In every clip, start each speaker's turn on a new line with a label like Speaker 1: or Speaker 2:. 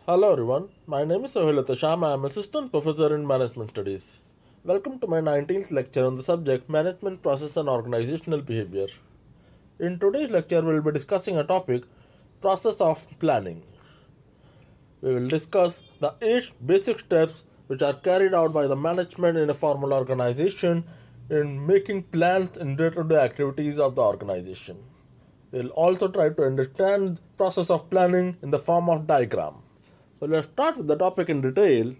Speaker 1: Hello everyone, my name is Suhail Ahtesham. I am Assistant Professor in Management Studies. Welcome to my 19th lecture on the subject Management Process and Organizational Behavior. In today's lecture, we will be discussing a topic Process of Planning. We will discuss the 8 basic steps which are carried out by the management in a formal organization in making plans in day-to-day activities of the organization. We will also try to understand the process of planning in the form of diagram. So let's start with the topic in detail.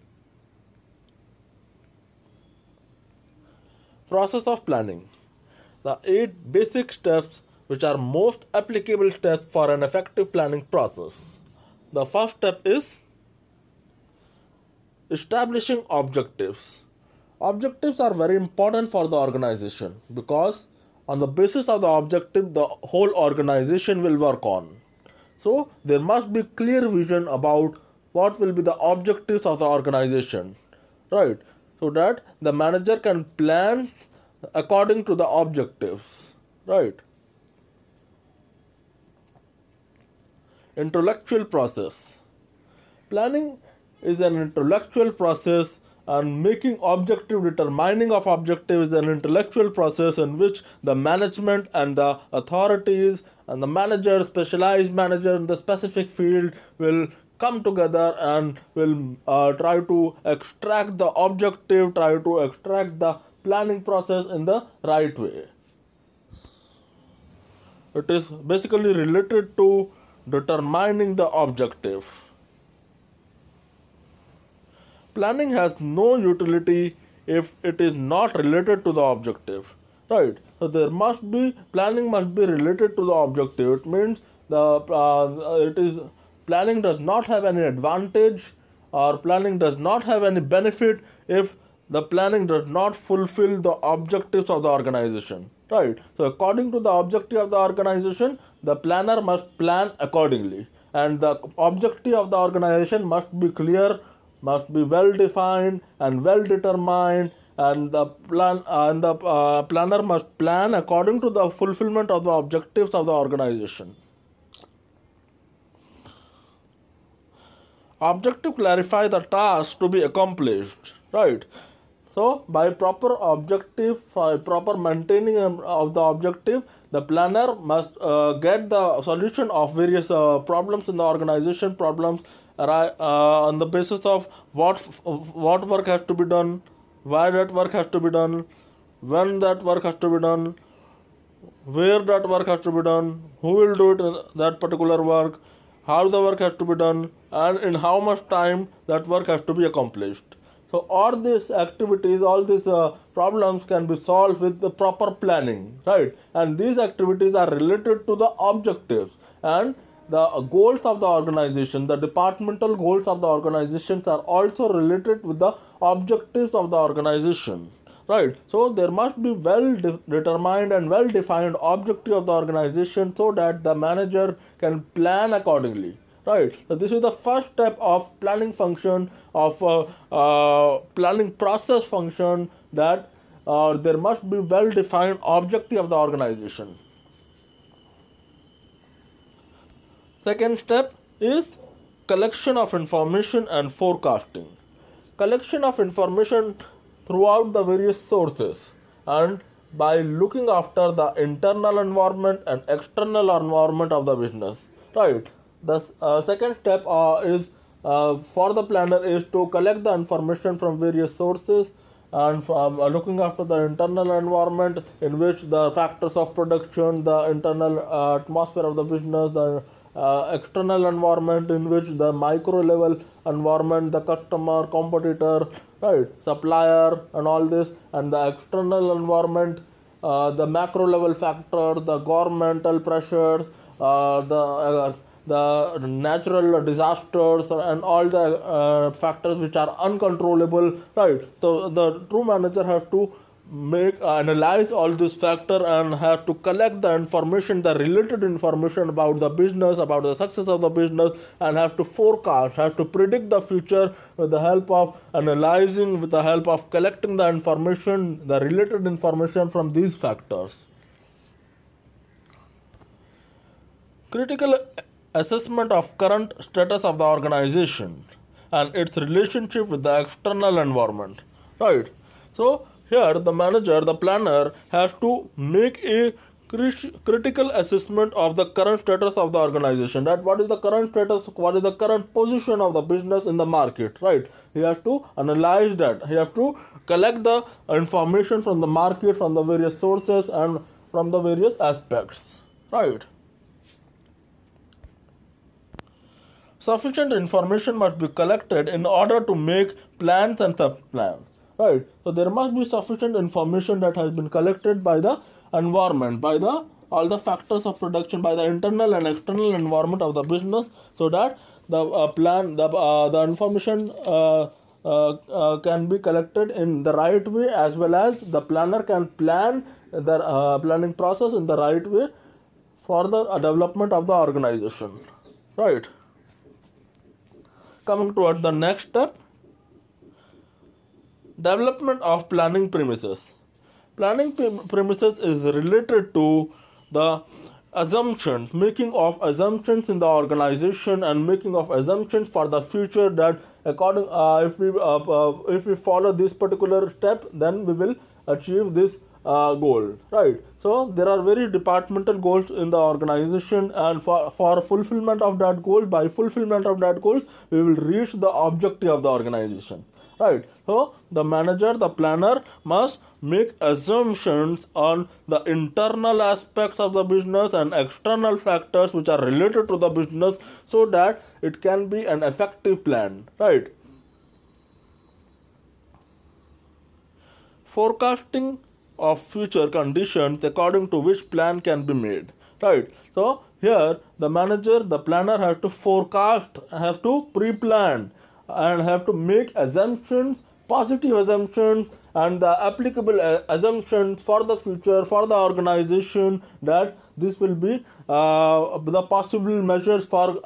Speaker 1: Process of planning. The 8 basic steps which are most applicable steps for an effective planning process. The first step is establishing objectives. Objectives are very important for the organization because on the basis of the objective the whole organization will work on. So there must be clear vision about what will be the objectives of the organization, right? So that the manager can plan according to the objectives, right? Intellectual process. Planning is an intellectual process, and making objective, determining of objective is an intellectual process in which the management and the authorities and the manager, specialized manager in the specific field will come together and will try to extract the objective, try to extract the planning process in the right way. It is basically related to determining the objective. Planning has no utility if it is not related to the objective, right? So there must be planning must be related to the objective. It means planning does not have any advantage or planning does not have any benefit if the planning does not fulfill the objectives of the organization, right? So according to the objective of the organization, the planner must plan accordingly, and the objective of the organization must be clear, must be well defined and well determined, and the planner must plan according to the fulfillment of the objectives of the organization. Objective clarify the task to be accomplished, right? So by proper objective, proper maintaining of the objective, the planner must get the solution of various problems in the organization, problems on the basis of what work has to be done, why that work has to be done, when that work has to be done, where that work has to be done, who will do it in that particular work, how the work has to be done, and in how much time that work has to be accomplished. So all these activities, all these problems can be solved with the proper planning, right? And these activities are related to the objectives and the goals of the organization. The departmental goals of the organizations are also related with the objectives of the organization, right? So there must be well determined and well defined objective of the organization so that the manager can plan accordingly, right? So this is the first step of planning function, of planning process function, that there must be well defined objective of the organization. Second step is collection of information and forecasting. Collection of information throughout the various sources and by looking after the internal environment and external environment of the business, right? The second step is for the planner is to collect the information from various sources and from looking after the internal environment in which the factors of production, the internal atmosphere of the business, the external environment in which the micro level environment, the customer, competitor, right, supplier and all this, and the external environment, the macro level factors, the governmental pressures, the natural disasters and all the factors which are uncontrollable, right? So the true manager has to analyze all this factor and have to collect the information, the related information about the business, about the success of the business, and have to forecast, have to predict the future with the help of analyzing, with the help of collecting the information, the related information from these factors. Critical assessment of current status of the organization and its relationship with the external environment, right? So here the manager, the planner, has to make a critical assessment of the current status of the organization, that what is the current status, what is the current position of the business in the market, right? He has to analyze that, he has to collect the information from the market, from the various sources and from the various aspects, right? Sufficient information must be collected in order to make plans and sub-plans, right? So there must be sufficient information that has been collected by the environment, by the all the factors of production, by the internal and external environment of the business, so that the the information can be collected in the right way, as well as the planner can plan the planning process in the right way for the development of the organization, right? Coming towards the next step, development of planning premises. Planning premises is related to the assumptions, making of assumptions in the organization and making of assumptions for the future, that according if we follow this particular step, then we will achieve this goal, right? So there are very departmental goals in the organization, and for fulfillment of that goal, by fulfillment of that goal, we will reach the objective of the organization, right? So the manager, the planner, must make assumptions on the internal aspects of the business and external factors which are related to the business, so that it can be an effective plan, right? Forecasting of future conditions according to which plan can be made, right? So here the manager, the planner, have to forecast, have to pre-plan, and have to make assumptions, positive assumptions and the applicable assumptions for the future, for the organization, that this will be the possible measures for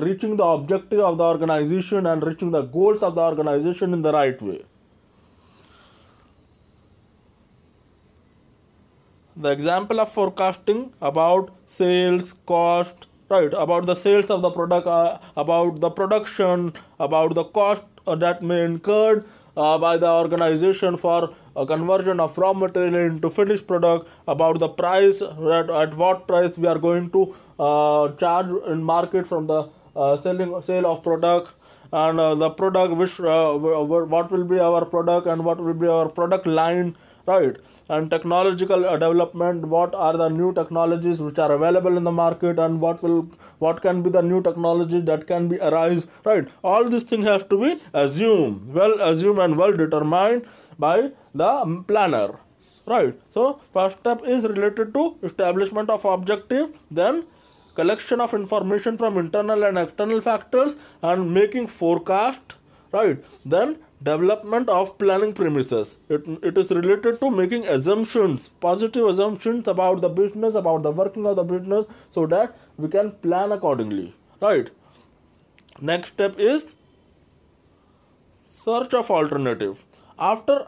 Speaker 1: reaching the objective of the organization and reaching the goals of the organization in the right way. The example of forecasting about sales, cost, right, about the sales of the product, about the production, about the cost that may incurred by the organization for conversion of raw material into finished product, about the price, at what price we are going to charge in market from the sale of product, and the product which what will be our product and what will be our product line, right? And technological development, what are the new technologies which are available in the market, and what can be the new technology that can be arise, right? All these things have to be assumed and well determined by the planner, right? So first step is related to establishment of objective, then collection of information from internal and external factors and making forecast, right? Then development of planning premises. It is related to making assumptions, positive assumptions about the business, about the working of the business, so that we can plan accordingly, right? Next step is search of alternative. After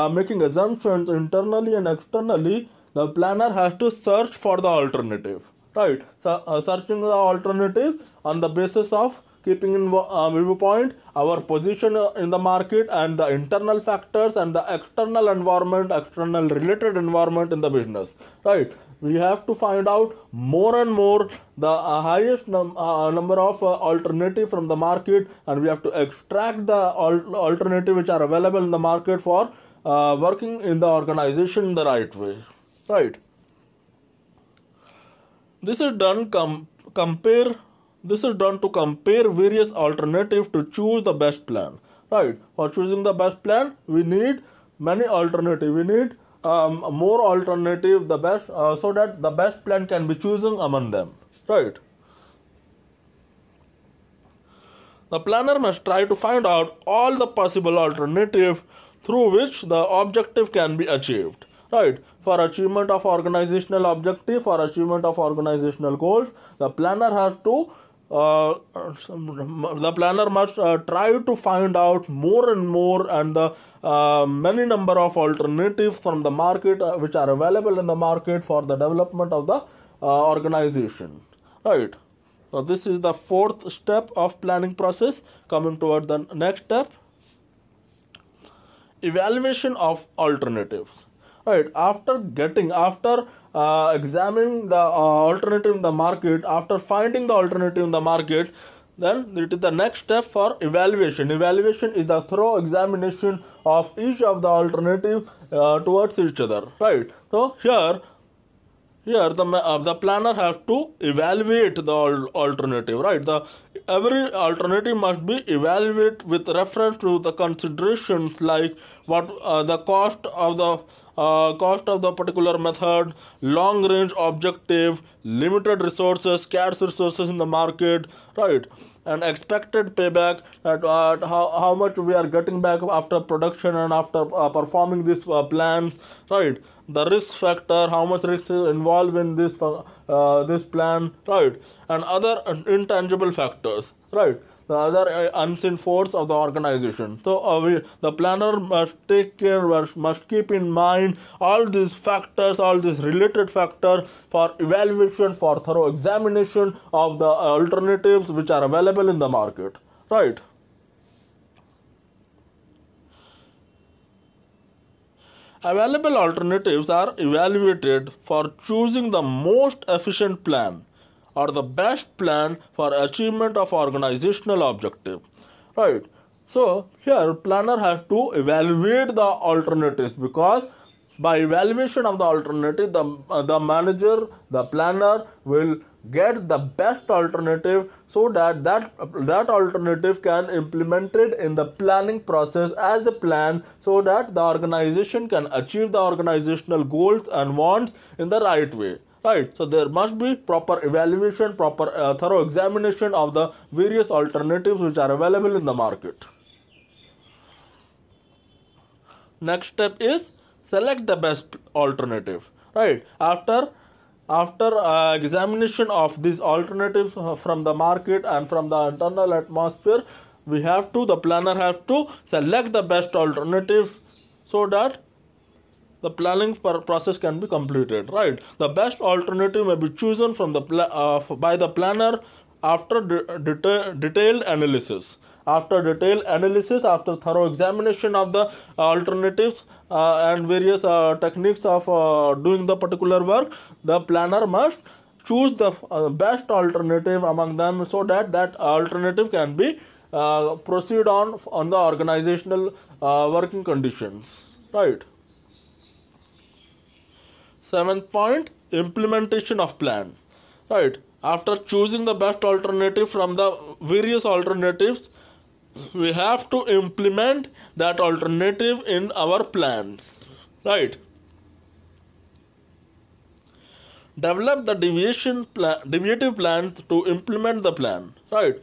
Speaker 1: making assumptions internally and externally, the planner has to search for the alternative, right? So searching the alternative on the basis of keeping in viewpoint our position in the market and the internal factors and the external environment, external related environment in the business, right? We have to find out more and more the highest number of alternative from the market, and we have to extract the alternative which are available in the market for working in the organization in the right way, right? This is done to compare various alternatives to choose the best plan, right? For choosing the best plan, we need many alternatives. We need more alternative, the best, so that the best plan can be chosen among them, right? The planner must try to find out all the possible alternatives through which the objective can be achieved, right? For achievement of organizational objective, for achievement of organizational goals, the planner has to must try to find out more and more and the many number of alternatives from the market which are available in the market for the development of the organization, right? So this is the fourth step of planning process. Coming toward the next step, evaluation of alternatives, right? After examining the alternative in the market, after finding the alternative in the market, then it is the next step for evaluation. Evaluation is the thorough examination of each of the alternative towards each other, right? So here the planner has to evaluate the alternative, right? The every alternative must be evaluated with reference to the considerations like what the cost of the particular method, long range objective, limited resources, scarce resources in the market, right? And expected payback, at how much we are getting back after production and after performing this plan, right? The risk factor, how much risk is involved in this plan, right? And other intangible factors, right? The other unseen force of the organization. So the planner must take care, must keep in mind all these factors, all these related factors for evaluation, for thorough examination of the alternatives which are available in the market, right? Available alternatives are evaluated for choosing the most efficient plan or the best plan for achievement of organizational objective, right? So here planner has to evaluate the alternatives, because by evaluation of the alternative, the manager, the planner will get the best alternative, so that alternative can implemented in the planning process as a plan, so that the organization can achieve the organizational goals and wants in the right way, right? So there must be proper evaluation, proper thorough examination of the various alternatives which are available in the market. Next step is select the best alternative, right? After examination of these alternatives from the market and from the internal atmosphere, the planner has to select the best alternative, so that the planning process can be completed, right? The best alternative may be chosen from by the planner after detailed analysis. After thorough examination of the alternatives and various techniques of doing the particular work, the planner must choose the best alternative among them, so that alternative can be proceed on the organizational working conditions, right? Seventh point, implementation of plan, right? After choosing the best alternative from the various alternatives, we have to implement that alternative in our plans, right? Develop the deviative plans to implement the plan, right?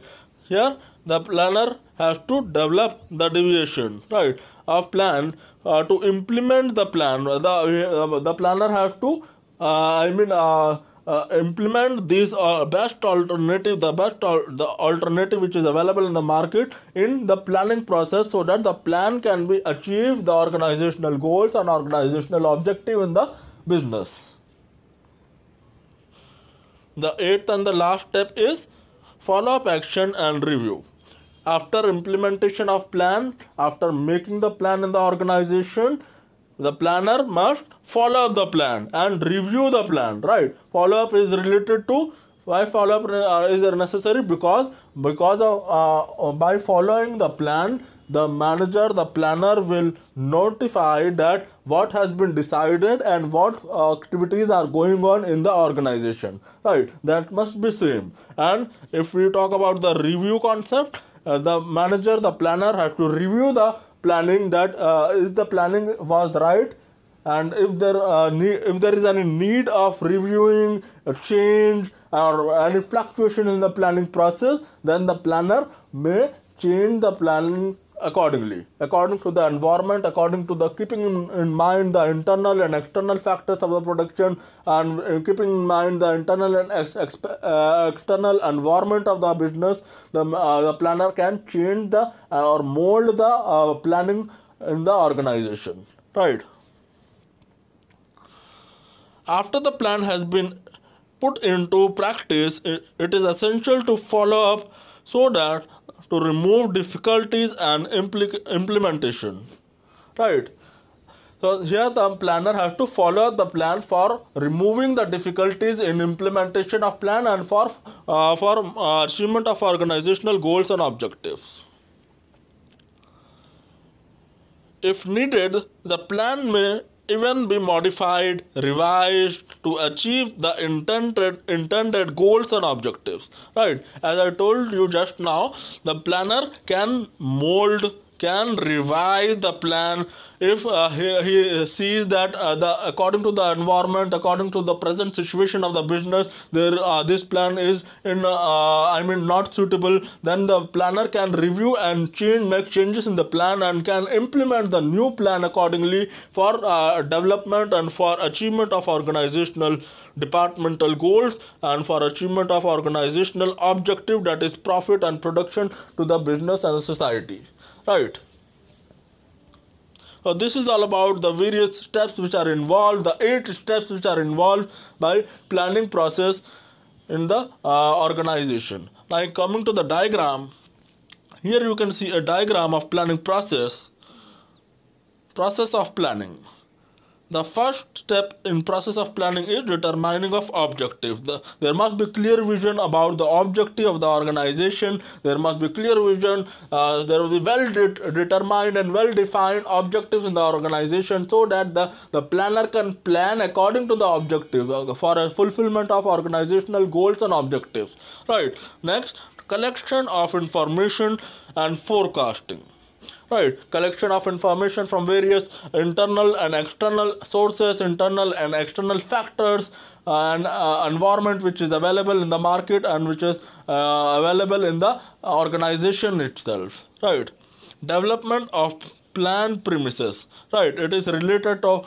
Speaker 1: Here the planner has to develop the deviation, right, of plan to implement the plan. The planner has to implement this best alternative, the alternative which is available in the market in the planning process, so that the plan can be achieved the organizational goals and organizational objective in the business. The eighth and the last step is follow-up action and review. After implementation of plan, after making the plan in the organization, the planner must follow up the plan and review the plan, right? Follow up is related to why follow up is necessary, because of by following the plan, the manager, the planner will notify that what has been decided and what activities are going on in the organization, right? That must be same. And if we talk about the review concept, the manager, the planner has to review the planning, that if the planning was right, and if there is any need of reviewing a change or any fluctuation in the planning process, then the planner may change the planning accordingly, according to the environment, according to the keeping in mind the internal and external factors of the production, and keeping in mind the internal and external environment of the business. The planner can change or mold the planning in the organization, right? After the plan has been put into practice, it is essential to follow up so that to remove difficulties and implementation. Right. So here the planner has to follow the plan for removing the difficulties in implementation of plan and for achievement of organizational goals and objectives. If needed, the plan may even be modified, revised to achieve the intended goals and objectives. Right? As I told you just now, the planner can mold, can revise the plan if he sees that according to the environment, according to the present situation of the business, this plan is not suitable. Then the planner can review and make changes in the plan and can implement the new plan accordingly for development and for achievement of organizational departmental goals and for achievement of organizational objective, that is profit and production to the business and the society. Right. So this is all about the various steps which are involved, the 8 steps which are involved by planning process in the organization. Like coming to the diagram, here you can see a diagram of planning process of planning. The first step in process of planning is determining of objective. There must be clear vision about the objective of the organization. There must be clear vision. There will be well determined and well defined objectives in the organization so that the planner can plan according to the objective for a fulfillment of organizational goals and objectives. Right. Next, collection of information and forecasting. Right, collection of information from various internal and external sources, internal and external factors, and environment which is available in the market and which is available in the organization itself. Right, development of plan premises. Right, it is related to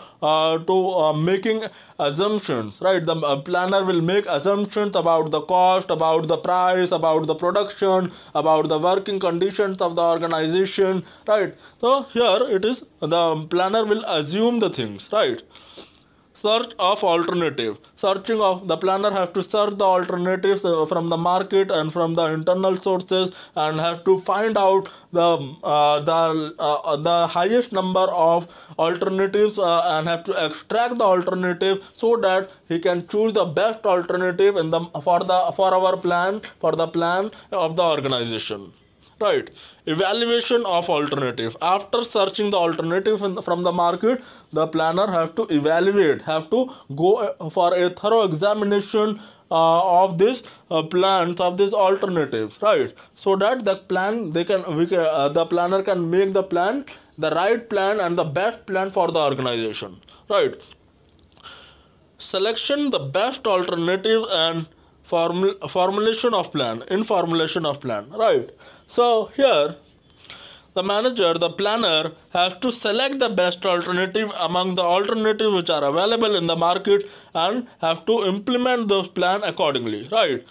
Speaker 1: making assumptions. Right, the planner will make assumptions about the cost, about the price, about the production, about the working conditions of the organization. Right, so here it is the planner will assume the things. Right. Search of alternative. Searching of the planner has to search the alternatives from the market and from the internal sources and have to find out the highest number of alternatives and have to extract the alternative so that he can choose the best alternative in the for the plan of the organization. Right. Evaluation of alternative. After searching the alternative from the market, the planner has to evaluate, have to go for a thorough examination of this plans, of these alternatives. Right. So that the plan the planner can make the plan, the right plan and the best plan for the organization. Right. Selection the best alternative and formulation of plan, right? So here the manager, the planner has to select the best alternative among the alternatives which are available in the market and have to implement those plan accordingly. Right,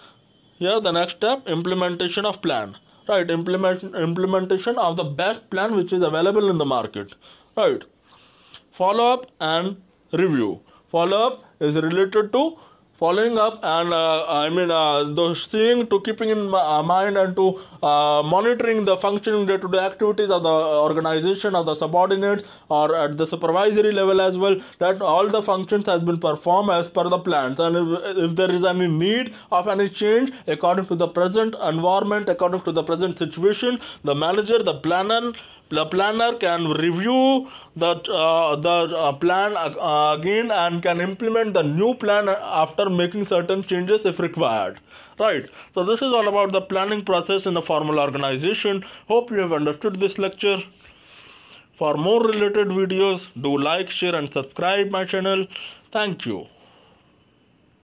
Speaker 1: here the next step, implementation of plan. Right, implementation of the best plan which is available in the market. Right, follow up and review. Follow up is related to following up and those seeing to keeping in mind and to monitoring the functioning day-to-day activities of the organization, of the subordinates or at the supervisory level as well, that all the functions has been performed as per the plans, and if there is any need of any change according to the present environment, according to the present situation, the manager, the planner can review the plan again and can implement the new plan after making certain changes if required. Right. So this is all about the planning process in a formal organization. Hope you have understood this lecture. For more related videos, do like, share and subscribe my channel. Thank you.